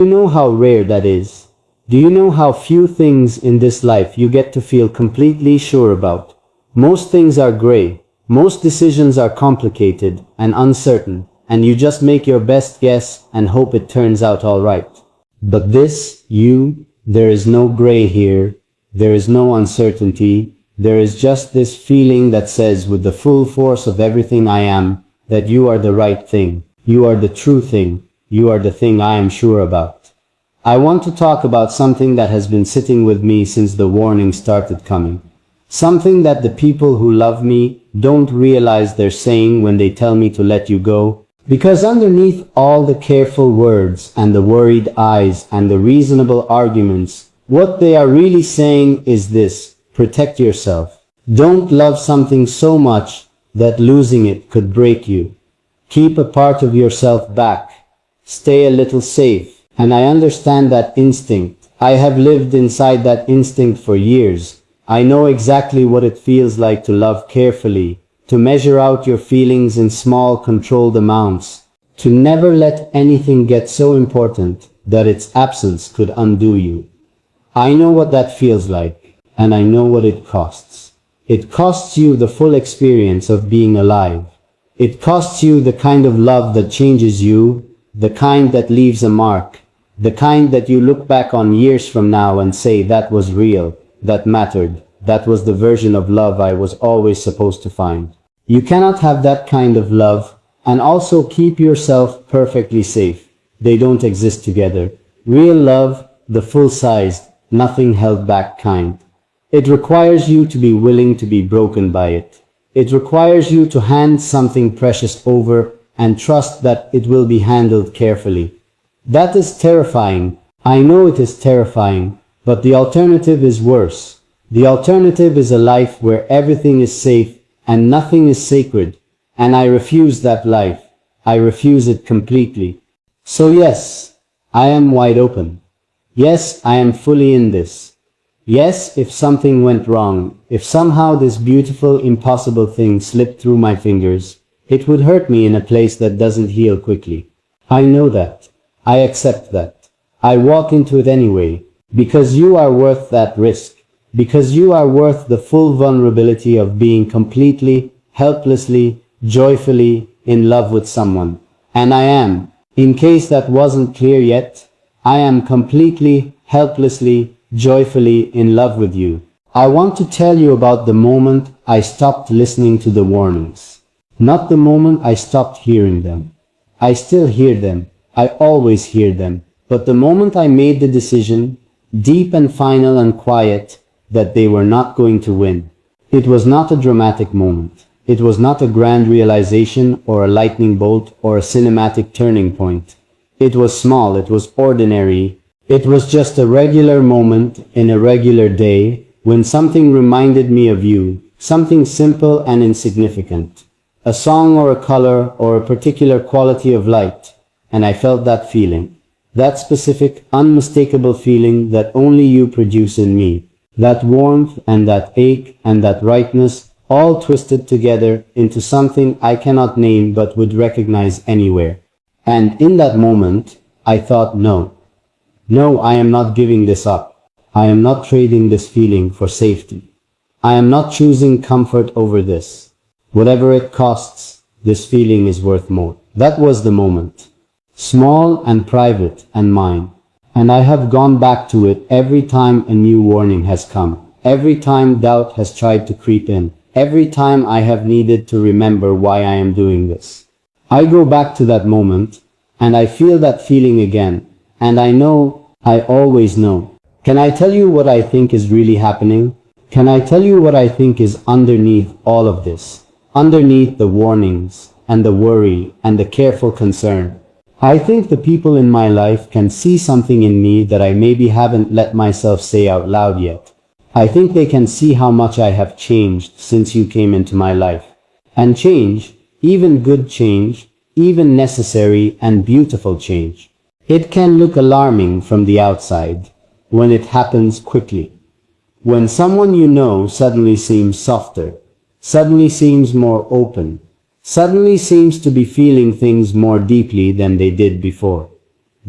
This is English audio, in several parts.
You know how rare that is? Do you know how few things in this life you get to feel completely sure about? Most things are gray, most decisions are complicated and uncertain, and you just make your best guess and hope it turns out alright. But this, there is no gray here, there is no uncertainty, there is just this feeling that says with the full force of everything I am, that you are the right thing, you are the true thing, you are the thing I am sure about. I want to talk about something that has been sitting with me since the warning started coming. Something that the people who love me don't realize they're saying when they tell me to let you go. Because underneath all the careful words and the worried eyes and the reasonable arguments, what they are really saying is this: protect yourself. Don't love something so much that losing it could break you. Keep a part of yourself back. Stay a little safe. And I understand that instinct. I have lived inside that instinct for years. I know exactly what it feels like to love carefully, to measure out your feelings in small, controlled amounts, to never let anything get so important that its absence could undo you. I know what that feels like, and I know what it costs. It costs you the full experience of being alive. It costs you the kind of love that changes you, the kind that leaves a mark, the kind that you look back on years from now and say that was real, that mattered, that was the version of love I was always supposed to find. You cannot have that kind of love and also keep yourself perfectly safe. They don't exist together. Real love, the full-sized, nothing held back kind. It requires you to be willing to be broken by it. It requires you to hand something precious over and trust that it will be handled carefully. That is terrifying. I know it is terrifying, but the alternative is worse. The alternative is a life where everything is safe and nothing is sacred, and I refuse that life. I refuse it completely. So yes, I am wide open. Yes, I am fully in this. Yes, if something went wrong, if somehow this beautiful, impossible thing slipped through my fingers, it would hurt me in a place that doesn't heal quickly. I know that. I accept that. I walk into it anyway, because you are worth that risk, because you are worth the full vulnerability of being completely, helplessly, joyfully in love with someone. And I am, in case that wasn't clear yet, I am completely, helplessly, joyfully in love with you. I want to tell you about the moment I stopped listening to the warnings. Not the moment I stopped hearing them. I still hear them. I always hear them, but the moment I made the decision, deep and final and quiet, that they were not going to win. It was not a dramatic moment. It was not a grand realization or a lightning bolt or a cinematic turning point. It was small, it was ordinary. It was just a regular moment in a regular day when something reminded me of you, something simple and insignificant. A song or a color or a particular quality of light. And I felt that feeling, that specific, unmistakable feeling that only you produce in me, that warmth and that ache and that rightness, all twisted together into something I cannot name but would recognize anywhere. And in that moment, I thought, no, I am not giving this up. I am not trading this feeling for safety. I am not choosing comfort over this. Whatever it costs, this feeling is worth more. That was the moment. Small and private and mine. And I have gone back to it every time a new warning has come. Every time doubt has tried to creep in. Every time I have needed to remember why I am doing this. I go back to that moment, and I feel that feeling again. And I know, I always know. Can I tell you what I think is really happening? Can I tell you what I think is underneath all of this? Underneath the warnings, and the worry, and the careful concern. I think the people in my life can see something in me that I maybe haven't let myself say out loud yet. I think they can see how much I have changed since you came into my life. And change, even good change, even necessary and beautiful change. It can look alarming from the outside, when it happens quickly. When someone you know suddenly seems softer, suddenly seems more open, suddenly seems to be feeling things more deeply than they did before.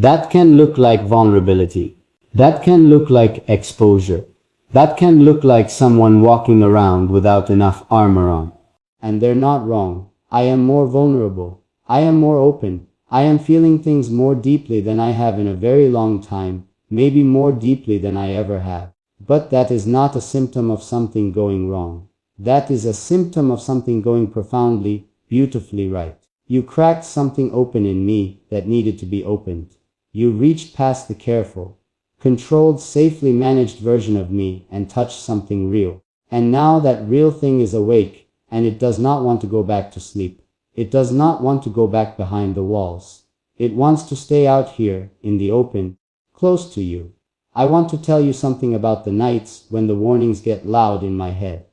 That can look like vulnerability. That can look like exposure. That can look like someone walking around without enough armor on. And they're not wrong. I am more vulnerable. I am more open. I am feeling things more deeply than I have in a very long time, maybe more deeply than I ever have. But that is not a symptom of something going wrong. That is a symptom of something going profoundly, beautifully right. You cracked something open in me that needed to be opened. You reached past the careful, controlled, safely managed version of me and touched something real. And now that real thing is awake, and it does not want to go back to sleep. It does not want to go back behind the walls. It wants to stay out here, in the open, close to you. I want to tell you something about the nights when the warnings get loud in my head.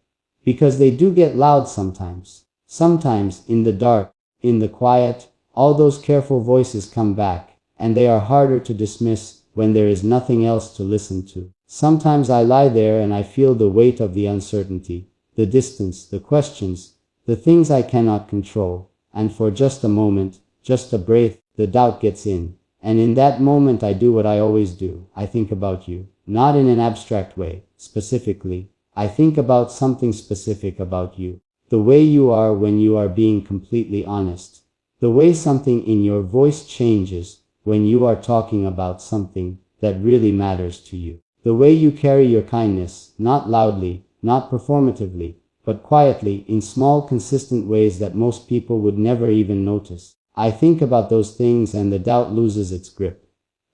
Because they do get loud sometimes. Sometimes, in the dark, in the quiet, all those careful voices come back, and they are harder to dismiss when there is nothing else to listen to. Sometimes I lie there and I feel the weight of the uncertainty, the distance, the questions, the things I cannot control, and for just a moment, just a breath, the doubt gets in. And in that moment I do what I always do. I think about you, not in an abstract way, specifically. I think about something specific about you. The way you are when you are being completely honest. The way something in your voice changes when you are talking about something that really matters to you. The way you carry your kindness, not loudly, not performatively, but quietly, in small, consistent ways that most people would never even notice. I think about those things and the doubt loses its grip.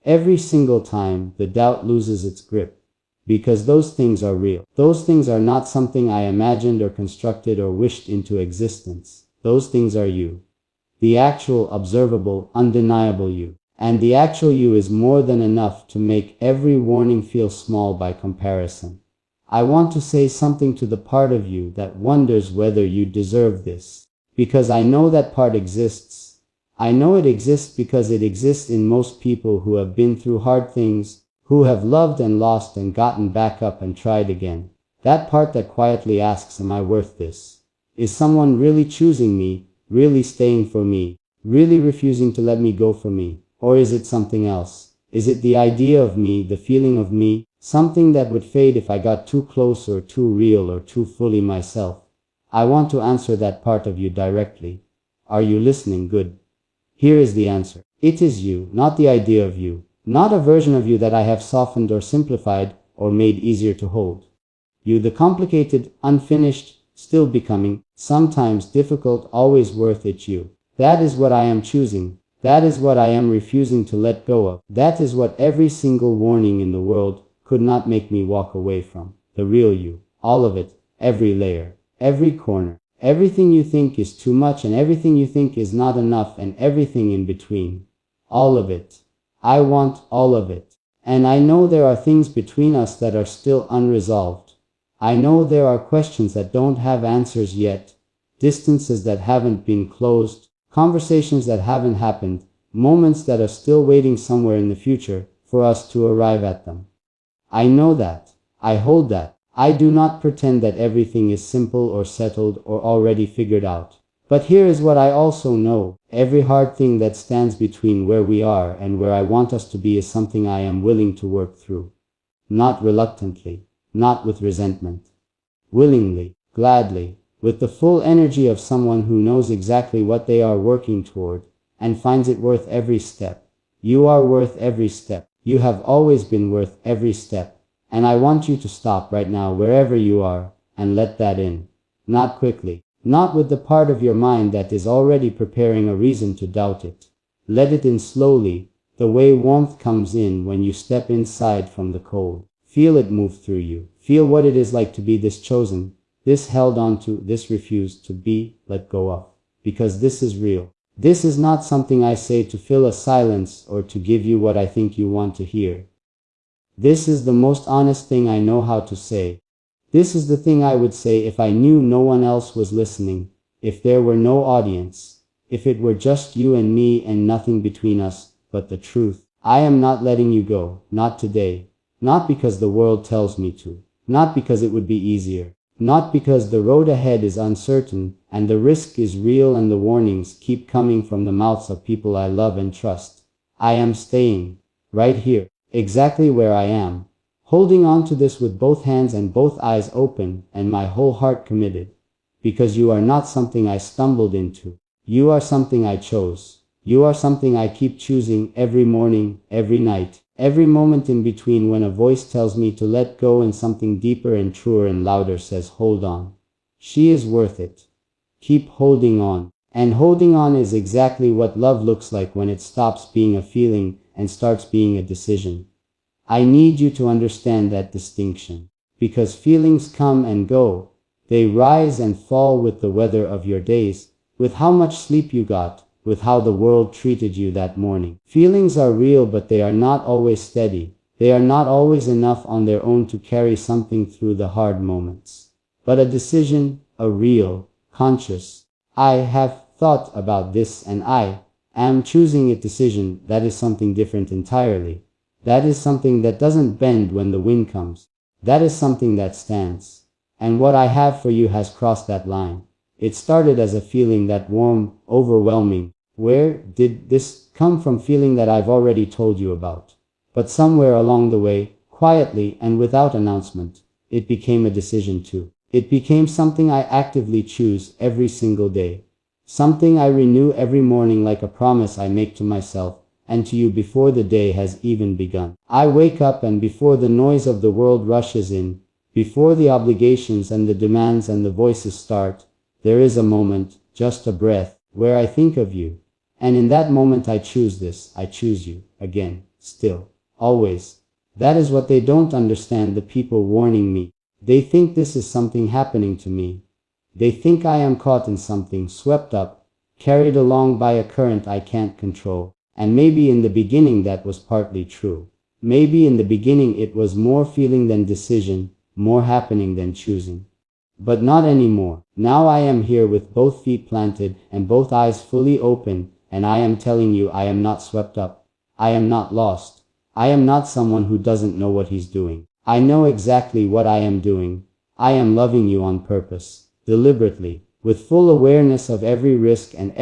Every single time, the doubt loses its grip. Because those things are real. Those things are not something I imagined or constructed or wished into existence. Those things are you. The actual, observable, undeniable you. And the actual you is more than enough to make every warning feel small by comparison. I want to say something to the part of you that wonders whether you deserve this. Because I know that part exists. I know it exists because it exists in most people who have been through hard things, who have loved and lost and gotten back up and tried again. That part that quietly asks, am I worth this? Is someone really choosing me, really staying for me, really refusing to let me go for me? Or is it something else? Is it the idea of me, the feeling of me, something that would fade if I got too close or too real or too fully myself? I want to answer that part of you directly. Are you listening? Good. Here is the answer. It is you, not the idea of you, not a version of you that I have softened or simplified or made easier to hold. You, the complicated, unfinished, still becoming, sometimes difficult, always worth it you. That is what I am choosing. That is what I am refusing to let go of. That is what every single warning in the world could not make me walk away from. The real you. All of it. Every layer. Every corner. Everything you think is too much and everything you think is not enough and everything in between. All of it. I want all of it. And I know there are things between us that are still unresolved. I know there are questions that don't have answers yet. Distances that haven't been closed. Conversations that haven't happened, moments that are still waiting somewhere in the future for us to arrive at them. I know that. I hold that. I do not pretend that everything is simple or settled or already figured out. But here is what I also know. Every hard thing that stands between where we are and where I want us to be is something I am willing to work through. Not reluctantly, not with resentment. Willingly, gladly. With the full energy of someone who knows exactly what they are working toward, and finds it worth every step. You are worth every step. You have always been worth every step. And I want you to stop right now wherever you are, and let that in. Not quickly. Not with the part of your mind that is already preparing a reason to doubt it. Let it in slowly, the way warmth comes in when you step inside from the cold. Feel it move through you. Feel what it is like to be this chosen, this held on to, this refused to be let go of. Because this is real. This is not something I say to fill a silence or to give you what I think you want to hear. This is the most honest thing I know how to say. This is the thing I would say if I knew no one else was listening, if there were no audience, if it were just you and me and nothing between us but the truth. I am not letting you go, not today. Not because the world tells me to. Not because it would be easier. Not because the road ahead is uncertain, and the risk is real and the warnings keep coming from the mouths of people I love and trust. I am staying. Right here. Exactly where I am. Holding on to this with both hands and both eyes open and my whole heart committed. Because you are not something I stumbled into. You are something I chose. You are something I keep choosing every morning, every night, every moment in between when a voice tells me to let go and something deeper and truer and louder says hold on. She is worth it. Keep holding on. And holding on is exactly what love looks like when it stops being a feeling and starts being a decision. I need you to understand that distinction. Because feelings come and go. They rise and fall with the weather of your days, with how much sleep you got, with how the world treated you that morning. Feelings are real, but they are not always steady. They are not always enough on their own to carry something through the hard moments. But a decision, a real, conscious, I have thought about this and I am choosing a decision, that is something different entirely. That is something that doesn't bend when the wind comes. That is something that stands. And what I have for you has crossed that line. It started as a feeling that warm, overwhelming. Where did this come from? Feeling that I've already told you about. But somewhere along the way, quietly and without announcement, it became a decision too. It became something I actively choose every single day. Something I renew every morning, like a promise I make to myself and to you before the day has even begun. I wake up and before the noise of the world rushes in, before the obligations and the demands and the voices start, there is a moment, just a breath, where I think of you. And in that moment I choose this, I choose you, again, still, always. That is what they don't understand, the people warning me. They think this is something happening to me. They think I am caught in something, swept up, carried along by a current I can't control. And maybe in the beginning that was partly true. Maybe in the beginning it was more feeling than decision, more happening than choosing. But not anymore. Now I am here with both feet planted and both eyes fully open, and I am telling you I am not swept up. I am not lost. I am not someone who doesn't know what he's doing. I know exactly what I am doing. I am loving you on purpose, deliberately, with full awareness of every risk and